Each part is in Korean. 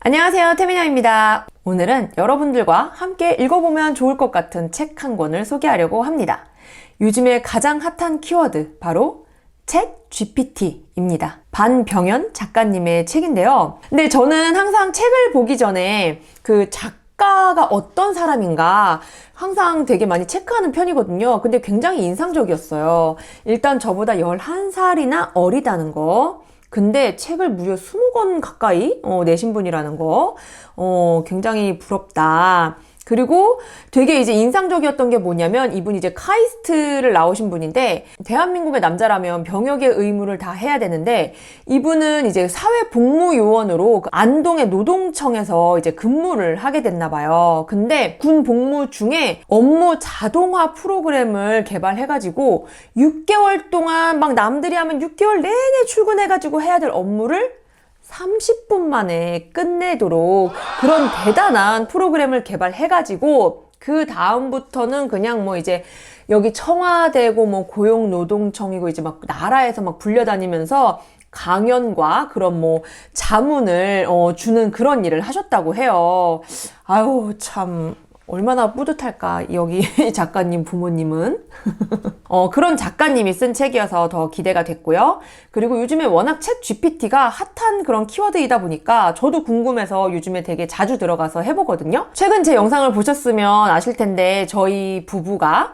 안녕하세요, 태민아입니다. 오늘은 여러분들과 함께 읽어보면 좋을 것 같은 책 한 권을 소개하려고 합니다. 요즘에 가장 핫한 키워드, 바로 챗GPT입니다. 반병현 작가님의 책인데요. 근데 저는 항상 책을 보기 전에 그 작가가 어떤 사람인가 항상 되게 많이 체크하는 편이거든요. 근데 굉장히 인상적이었어요. 일단 저보다 11살이나 어리다는 거. 근데 책을 무려 20권 가까이 내신 분이라는 거 굉장히 부럽다. 그리고 되게 이제 인상적이었던 게 뭐냐면 이분이 이제 카이스트를 나오신 분인데 대한민국의 남자라면 병역의 의무를 다 해야 되는데 이분은 이제 사회복무요원으로 그 안동의 노동청에서 이제 근무를 하게 됐나 봐요. 근데 군 복무 중에 업무 자동화 프로그램을 개발해가지고 6개월 동안 막 남들이 하면 6개월 내내 출근해가지고 해야 될 업무를 30분 만에 끝내도록 그런 대단한 프로그램을 개발해가지고 그 다음부터는 그냥 뭐 이제 여기 청와대고 뭐 고용노동청이고 이제 막 나라에서 막 불려다니면서 강연과 그런 뭐 자문을 주는 그런 일을 하셨다고 해요. 아유 참 얼마나 뿌듯할까 여기 작가님 부모님은. 그런 작가님이 쓴 책이어서 더 기대가 됐고요. 그리고 요즘에 워낙 챗 GPT가 핫한 그런 키워드이다 보니까 저도 궁금해서 요즘에 되게 자주 들어가서 해보거든요. 최근 제 영상을 보셨으면 아실 텐데 저희 부부가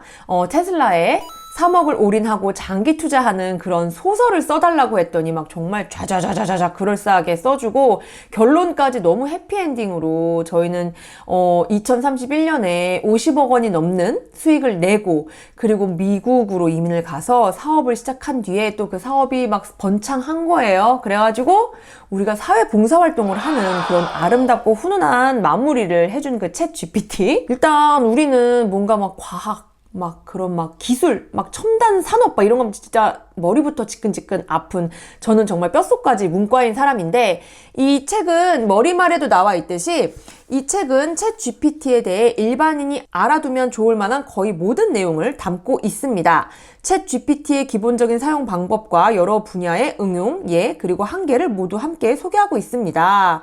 테슬라에 3억을 올인하고 장기 투자하는 그런 소설을 써달라고 했더니 막 정말 좌좌좌좌좌 그럴싸하게 써주고 결론까지 너무 해피엔딩으로 저희는 2031년에 50억 원이 넘는 수익을 내고 그리고 미국으로 이민을 가서 사업을 시작한 뒤에 또 그 사업이 막 번창한 거예요. 그래가지고 우리가 사회 봉사활동을 하는 그런 아름답고 훈훈한 마무리를 해준 그 챗 GPT. 일단 우리는 뭔가 막 과학 막 그런 막 기술, 막 첨단 산업 막 이런 거 진짜 머리부터 지끈지끈 아픈 저는 정말 뼛속까지 문과인 사람인데 이 책은 머리말에도 나와 있듯이 이 책은 챗 GPT에 대해 일반인이 알아두면 좋을 만한 거의 모든 내용을 담고 있습니다. 챗 GPT의 기본적인 사용 방법과 여러 분야의 응용, 예, 그리고 한계를 모두 함께 소개하고 있습니다.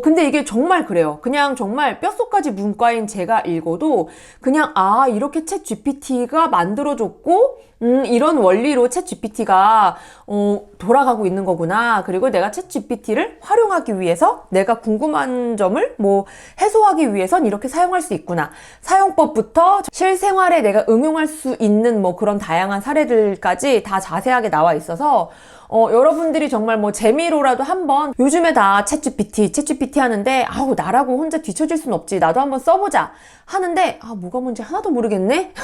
근데 이게 정말 그래요. 그냥 정말 뼛속까지 문과인 제가 읽어도 그냥 이렇게 챗 GPT가 만들어줬고 이런 원리로 챗 GPT가 돌아가고 있는 거구나. 그리고 내가 챗 GPT를 활용하기 위해서 내가 궁금한 점을 뭐 해소하기 위해선 이렇게 사용할 수 있구나. 사용법부터 실생활에 내가 응용할 수 있는 뭐 그런 다양한 사례들까지 다 자세하게 나와 있어서 여러분들이 정말 뭐 재미로라도 한번 요즘에 다 챗GPT 하는데 나라고 혼자 뒤처질 순 없지. 나도 한번 써보자 하는데 뭐가 뭔지 하나도 모르겠네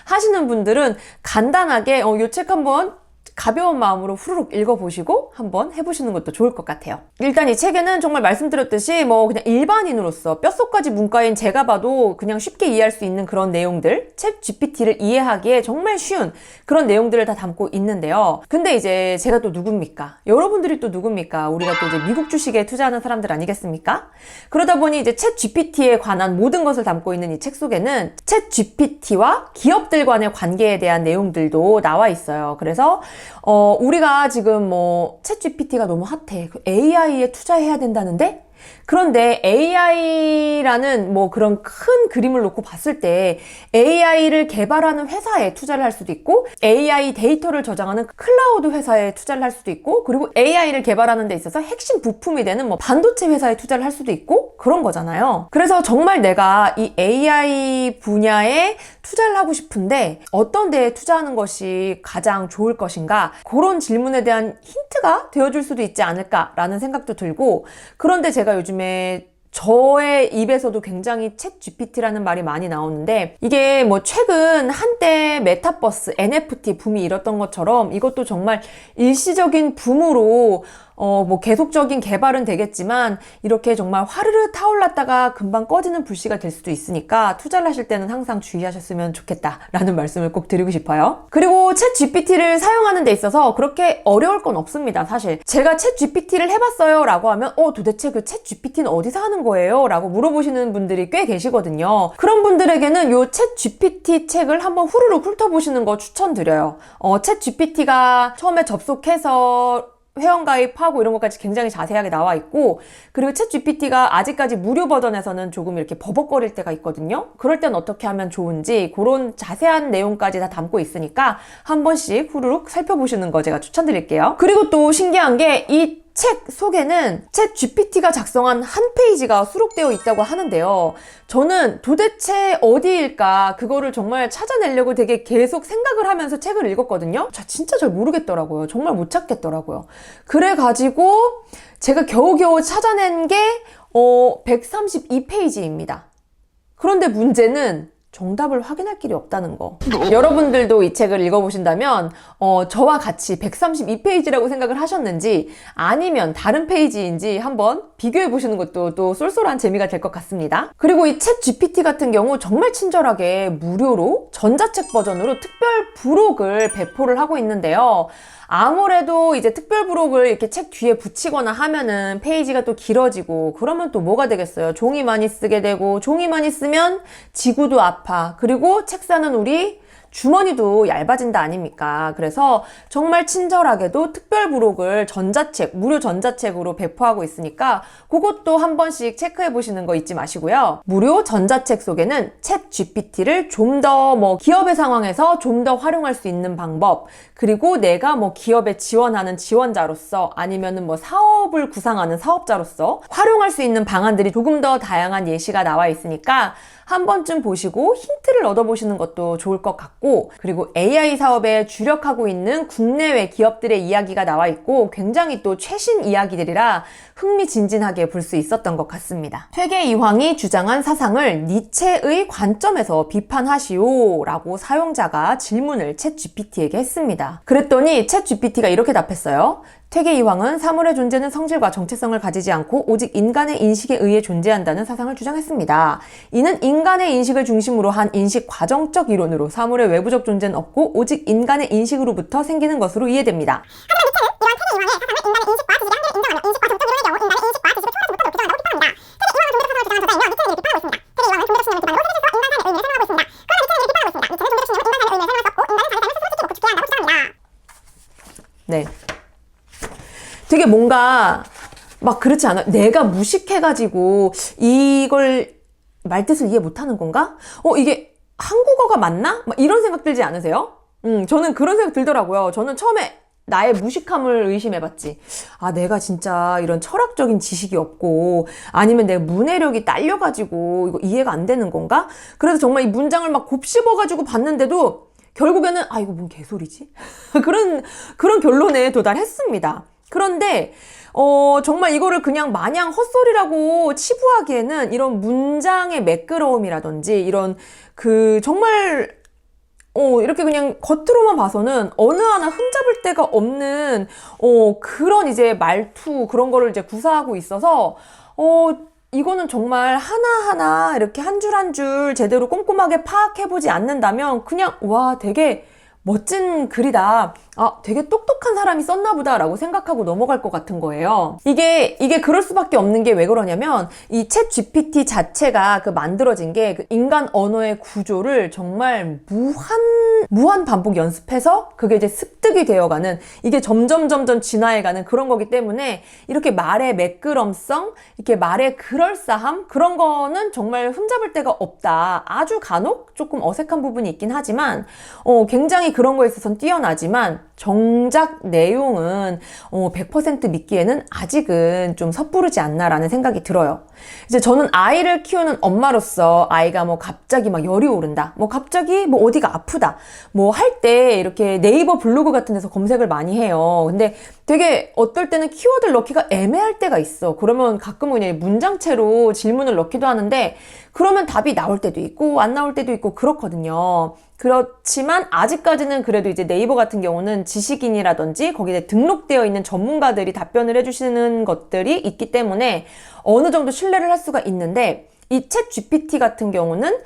하시는 분들은 간단하게 요 책 한번 가벼운 마음으로 후루룩 읽어보시고 한번 해보시는 것도 좋을 것 같아요. 일단 이 책에는 정말 말씀드렸듯이 뭐 그냥 일반인으로서 뼛속까지 문과인 제가 봐도 그냥 쉽게 이해할 수 있는 그런 내용들, 챗 GPT를 이해하기에 정말 쉬운 그런 내용들을 다 담고 있는데요. 근데 이제 제가 또 누굽니까? 여러분들이 또 누굽니까? 우리가 또 이제 미국 주식에 투자하는 사람들 아니겠습니까? 그러다 보니 이제 챗 GPT에 관한 모든 것을 담고 있는 이 책 속에는 챗 GPT와 기업들 간의 관계에 대한 내용들도 나와 있어요. 그래서 우리가 지금 뭐 챗 GPT가 너무 핫해. AI에 투자해야 된다는데? 그런데 AI라는 뭐 그런 큰 그림을 놓고 봤을 때 AI를 개발하는 회사에 투자를 할 수도 있고 AI 데이터를 저장하는 클라우드 회사에 투자를 할 수도 있고 그리고 AI를 개발하는 데 있어서 핵심 부품이 되는 뭐 반도체 회사에 투자를 할 수도 있고 그런 거잖아요. 그래서 정말 내가 이 AI 분야에 투자를 하고 싶은데 어떤 데에 투자하는 것이 가장 좋을 것인가? 그런 질문에 대한 힌트가 되어줄 수도 있지 않을까라는 생각도 들고 그런데 제가 요즘에 저의 입에서도 굉장히 챗 GPT라는 말이 많이 나오는데 이게 뭐 최근 한때 메타버스, NFT 붐이 일었던 것처럼 이것도 정말 일시적인 붐으로 뭐 계속적인 개발은 되겠지만 이렇게 정말 화르르 타올랐다가 금방 꺼지는 불씨가 될 수도 있으니까 투자를 하실 때는 항상 주의하셨으면 좋겠다라는 말씀을 꼭 드리고 싶어요. 그리고 챗 GPT를 사용하는 데 있어서 그렇게 어려울 건 없습니다. 사실 제가 챗 GPT를 해봤어요 라고 하면 도대체 그 챗 GPT는 어디서 하는 거예요? 라고 물어보시는 분들이 꽤 계시거든요. 그런 분들에게는 요 챗 GPT 책을 한번 후루룩 훑어보시는 거 추천드려요. 챗 GPT가 처음에 접속해서 회원가입하고 이런 것까지 굉장히 자세하게 나와 있고, 그리고 챗 GPT가 아직까지 무료 버전에서는 조금 이렇게 버벅거릴 때가 있거든요. 그럴 땐 어떻게 하면 좋은지 그런 자세한 내용까지 다 담고 있으니까 한 번씩 후루룩 살펴보시는 거 제가 추천드릴게요. 그리고 또 신기한 게 이 책 속에는 챗 GPT가 작성한 한 페이지가 수록되어 있다고 하는데요. 저는 도대체 어디일까 그거를 정말 찾아내려고 되게 계속 생각을 하면서 책을 읽었거든요. 진짜 잘 모르겠더라고요. 정말 못 찾겠더라고요. 그래가지고 제가 겨우겨우 찾아낸 게 132페이지입니다. 그런데 문제는 정답을 확인할 길이 없다는 거. 여러분들도 이 책을 읽어보신다면 저와 같이 132페이지라고 생각을 하셨는지 아니면 다른 페이지인지 한번 비교해보시는 것도 또 쏠쏠한 재미가 될 것 같습니다. 그리고 이 챗 GPT 같은 경우 정말 친절하게 무료로 전자책 버전으로 특별 부록을 배포를 하고 있는데요. 아무래도 이제 특별 부록을 이렇게 책 뒤에 붙이거나 하면은 페이지가 또 길어지고 그러면 또 뭐가 되겠어요? 종이 많이 쓰게 되고 종이 많이 쓰면 지구도 아파. 그리고 책 사는 우리 주머니도 얇아진다 아닙니까? 그래서 정말 친절하게도 특별 부록을 전자책, 무료 전자책으로 배포하고 있으니까 그것도 한 번씩 체크해 보시는 거 잊지 마시고요. 무료 전자책 속에는 챗 GPT를 좀 더 기업의 상황에서 좀 더 활용할 수 있는 방법, 그리고 내가 기업에 지원하는 지원자로서 아니면은 사업을 구상하는 사업자로서 활용할 수 있는 방안들이 조금 더 다양한 예시가 나와 있으니까 한 번쯤 보시고 힌트를 얻어보시는 것도 좋을 것 같고, 그리고 AI 사업에 주력하고 있는 국내외 기업들의 이야기가 나와 있고 굉장히 또 최신 이야기들이라 흥미진진하게 볼 수 있었던 것 같습니다. 퇴계 이황이 주장한 사상을 니체의 관점에서 비판하시오 라고 사용자가 질문을 챗 GPT에게 했습니다. 그랬더니 챗 GPT가 이렇게 답했어요. 퇴계 이황은 사물의 존재는 성질과 정체성을 가지지 않고 오직 인간의 인식에 의해 존재한다는 사상을 주장했습니다. 이는 인간의 인식을 중심으로 한 인식 과정적 이론으로 사물의 외부적 존재는 없고 오직 인간의 인식으로부터 생기는 것으로 이해됩니다. 네. 되게 뭔가 그렇지 않아? 내가 무식해가지고 이걸 말뜻을 이해 못하는 건가? 이게 한국어가 맞나? 이런 생각 들지 않으세요? 저는 그런 생각 들더라고요. 저는 처음에 나의 무식함을 의심해봤지. 내가 진짜 이런 철학적인 지식이 없고 아니면 내 문해력이 딸려가지고 이거 이해가 안 되는 건가? 그래서 정말 이 문장을 곱씹어가지고 봤는데도 결국에는 이거 뭔 개소리지? 그런 결론에 도달했습니다. 그런데 정말 이거를 그냥 마냥 헛소리라고 치부하기에는 이런 문장의 매끄러움이라든지 이런 정말 이렇게 그냥 겉으로만 봐서는 어느 하나 흠잡을 데가 없는 그런 이제 말투 그런 거를 이제 구사하고 있어서 이거는 정말 하나하나 이렇게 한 줄 한 줄 제대로 꼼꼼하게 파악해보지 않는다면 그냥 되게 멋진 글이다. 되게 똑똑한 사람이 썼나 보다 라고 생각하고 넘어갈 것 같은 거예요. 이게 그럴 수밖에 없는 게 왜 그러냐면 이 챗 GPT 자체가 만들어진 게 인간 언어의 구조를 정말 무한 반복 연습해서 그게 이제 습득이 되어가는, 이게 점점 진화해가는 그런 거기 때문에 이렇게 말의 매끄럼성, 이렇게 말의 그럴싸함 그런 거는 정말 흠잡을 데가 없다. 아주 간혹 조금 어색한 부분이 있긴 하지만 굉장히 그런 거에 있어서는 뛰어나지만 정작 내용은 100% 믿기에는 아직은 좀 섣부르지 않나라는 생각이 들어요. 이제 저는 아이를 키우는 엄마로서 아이가 갑자기 열이 오른다, 갑자기 어디가 아프다 할 때 이렇게 네이버 블로그 같은 데서 검색을 많이 해요. 근데 되게 어떨 때는 키워드를 넣기가 애매할 때가 있어. 그러면 가끔은 그냥 문장체로 질문을 넣기도 하는데 그러면 답이 나올 때도 있고 안 나올 때도 있고 그렇거든요. 그렇지만 아직까지는 그래도 이제 네이버 같은 경우는 지식인이라든지 거기에 등록되어 있는 전문가들이 답변을 해주시는 것들이 있기 때문에 어느 정도 신뢰를 할 수가 있는데, 이 챗 GPT 같은 경우는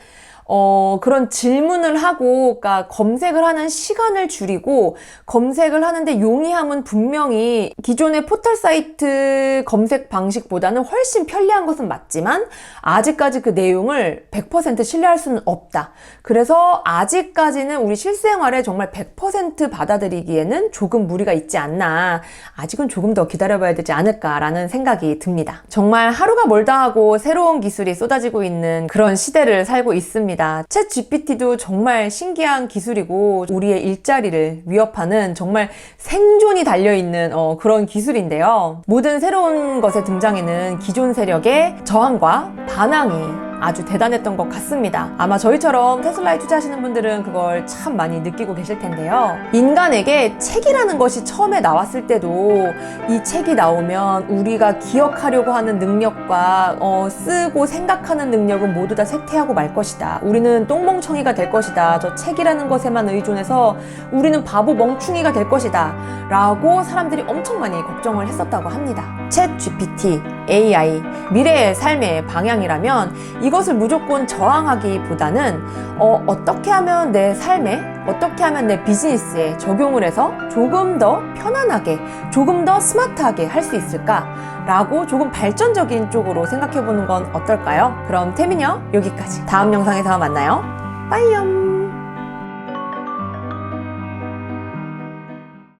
그런 질문을 하고, 그러니까 검색을 하는 시간을 줄이고, 검색을 하는데 용이함은 분명히 기존의 포털 사이트 검색 방식보다는 훨씬 편리한 것은 맞지만, 아직까지 그 내용을 100% 신뢰할 수는 없다. 그래서 아직까지는 우리 실생활에 정말 100% 받아들이기에는 조금 무리가 있지 않나. 아직은 조금 더 기다려봐야 되지 않을까라는 생각이 듭니다. 정말 하루가 멀다 하고 새로운 기술이 쏟아지고 있는 그런 시대를 살고 있습니다. 챗 GPT도 정말 신기한 기술이고 우리의 일자리를 위협하는 정말 생존이 달려있는 그런 기술인데요. 모든 새로운 것의 등장에는 기존 세력의 저항과 반항이 아주 대단했던 것 같습니다. 아마 저희처럼 테슬라에 투자하시는 분들은 그걸 참 많이 느끼고 계실 텐데요. 인간에게 책이라는 것이 처음에 나왔을 때도 이 책이 나오면 우리가 기억하려고 하는 능력과 쓰고 생각하는 능력은 모두 다 쇠퇴하고 말 것이다. 우리는 똥멍청이가 될 것이다. 저 책이라는 것에만 의존해서 우리는 바보 멍충이가 될 것이다. 라고 사람들이 엄청 많이 걱정을 했었다고 합니다. 챗 GPT, AI, 미래의 삶의 방향이라면 이것을 무조건 저항하기보다는 어떻게 하면 내 삶에, 어떻게 하면 내 비즈니스에 적용을 해서 조금 더 편안하게, 조금 더 스마트하게 할 수 있을까라고 조금 발전적인 쪽으로 생각해보는 건 어떨까요? 그럼 태민여 여기까지. 다음 영상에서 만나요. 빠이염.